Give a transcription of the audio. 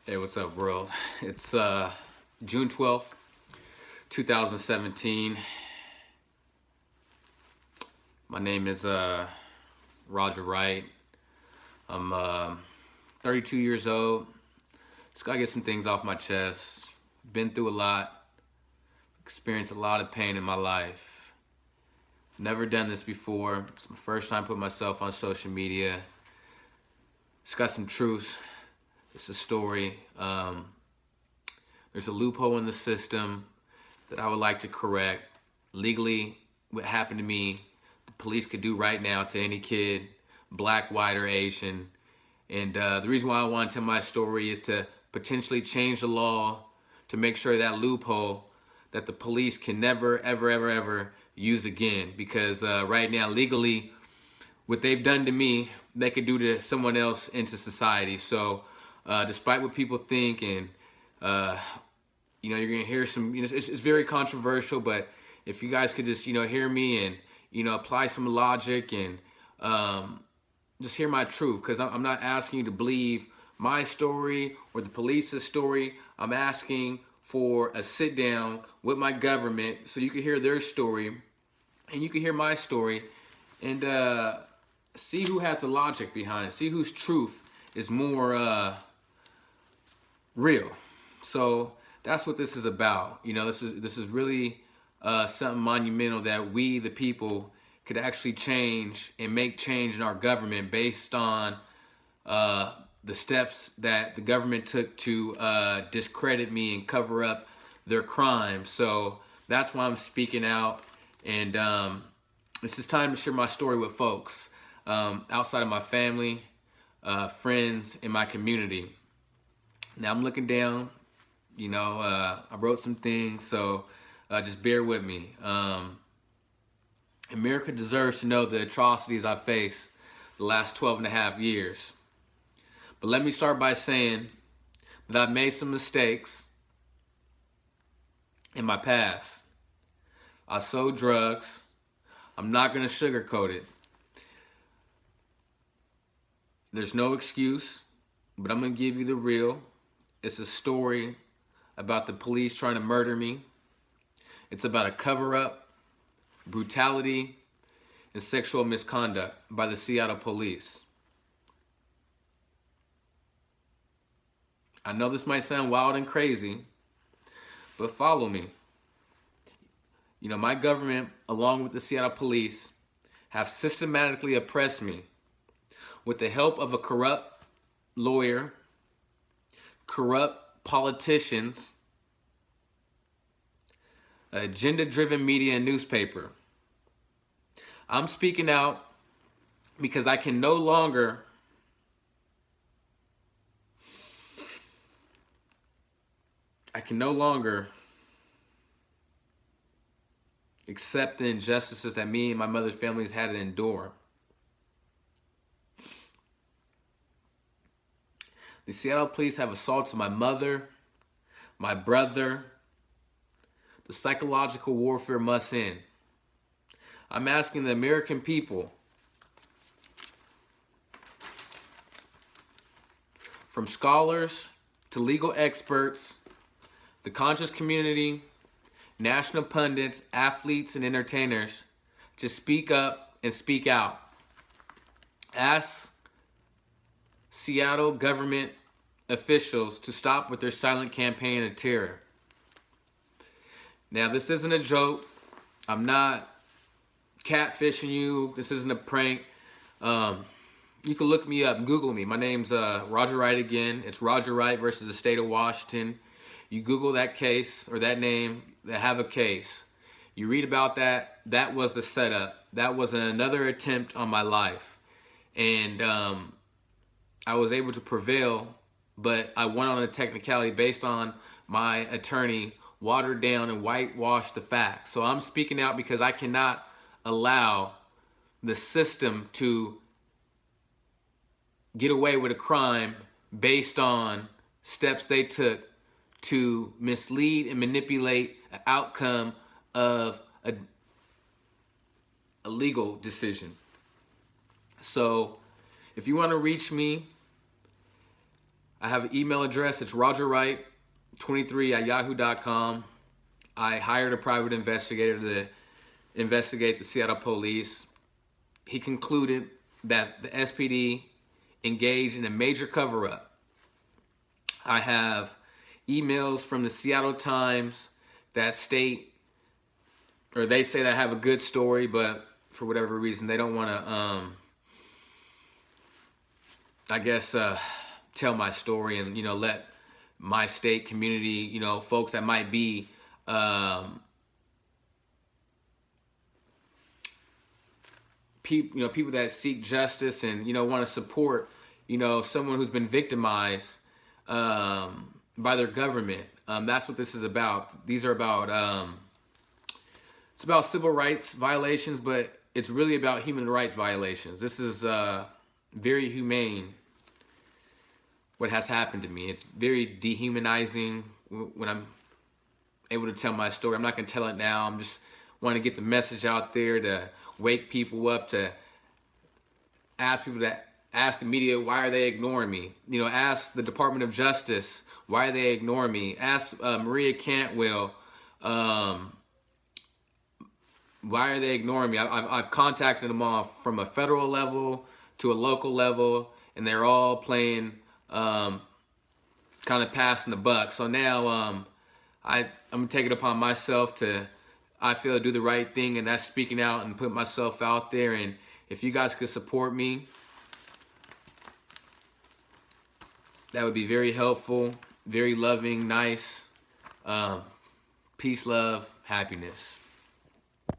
Hey, what's up, world? It's June 12th, 2017. My name is Roger Wright. I'm 32 years old. Just gotta get some things off my chest. Been through a lot, experienced a lot of pain in my life. Never done this before. It's my first time putting myself on social media. It's got some truth. It's a story. There's a loophole in the system that I would like to correct. Legally, what happened to me, the police could do right now to any kid, black, white, or Asian. And the reason why I want to tell my story is to potentially change the law to make sure that loophole that the police can never, ever, ever, ever use again. Because right now, legally, what they've done to me, they could do to someone else into society. So despite what people think, and you're gonna hear some, it's very controversial, but if you guys could just, hear me and, apply some logic and just hear my truth, because I'm not asking you to believe my story or the police's story. I'm asking for a sit down with my government so you can hear their story and you can hear my story and see who has the logic behind it, see whose truth is more real. So that's what this is about. This is really something monumental that we, the people, could actually change and make change in our government based on the steps that the government took to discredit me and cover up their crimes. So that's why I'm speaking out, and this is time to share my story with folks outside of my family, friends, and my community. Now I'm looking down, I wrote some things, so just bear with me. America deserves to know the atrocities I faced the last 12 and a half years. But let me start by saying that I've made some mistakes in my past. I sold drugs. I'm not going to sugarcoat it. There's no excuse, but I'm going to give you the real. It's a story about the police trying to murder me. It's about a cover-up, brutality, and sexual misconduct by the Seattle police. I know this might sound wild and crazy, but follow me. My government, along with the Seattle police, have systematically oppressed me with the help of a corrupt lawyer, corrupt politicians, agenda-driven media and newspaper. I'm speaking out because I can no longer accept the injustices that me and my mother's families had to endure. The Seattle police have assaulted my mother, my brother. The psychological warfare must end. I'm asking the American people, from scholars to legal experts, the conscious community, national pundits, athletes, and entertainers, to speak up and speak out. Ask Seattle government officials to stop with their silent campaign of terror. Now, this isn't a joke. I'm not catfishing you. This isn't a prank. You can look me up, Google me. My name's Roger Wright again. It's Roger Wright versus the state of Washington. You Google that case or that name, they have a case. You read about that. That was the setup. That was another attempt on my life. And I was able to prevail, but I won on a technicality based on my attorney watered down and whitewashed the facts. So I'm speaking out because I cannot allow the system to get away with a crime based on steps they took to mislead and manipulate the outcome of a legal decision. So if you want to reach me, I have an email address. It's rogerwright23@yahoo.com. I hired a private investigator to investigate the Seattle police. He concluded that the SPD engaged in a major cover-up. I have emails from the Seattle Times that state, or they say that I have a good story, but for whatever reason, they don't want to, I guess, tell my story and, let my state community, folks that might be, people that seek justice and, want to support, someone who's been victimized, by their government. That's what this is about. These are about, it's about civil rights violations, but it's really about human rights violations. This is very humane, what has happened to me. It's very dehumanizing when I'm able to tell my story. I'm not going to tell it now. I'm just want to get the message out there to wake people up, to ask people to ask the media, why are they ignoring me? Ask the Department of Justice, why are they ignoring me? Ask Maria Cantwell, why are they ignoring me? I've contacted them all from a federal level to a local level, and they're all playing kind of passing the buck. So now I'm going to take it upon myself to, I feel, do the right thing, and that's speaking out and put myself out there. And if you guys could support me, that would be very helpful, very loving, nice. Peace, love, happiness.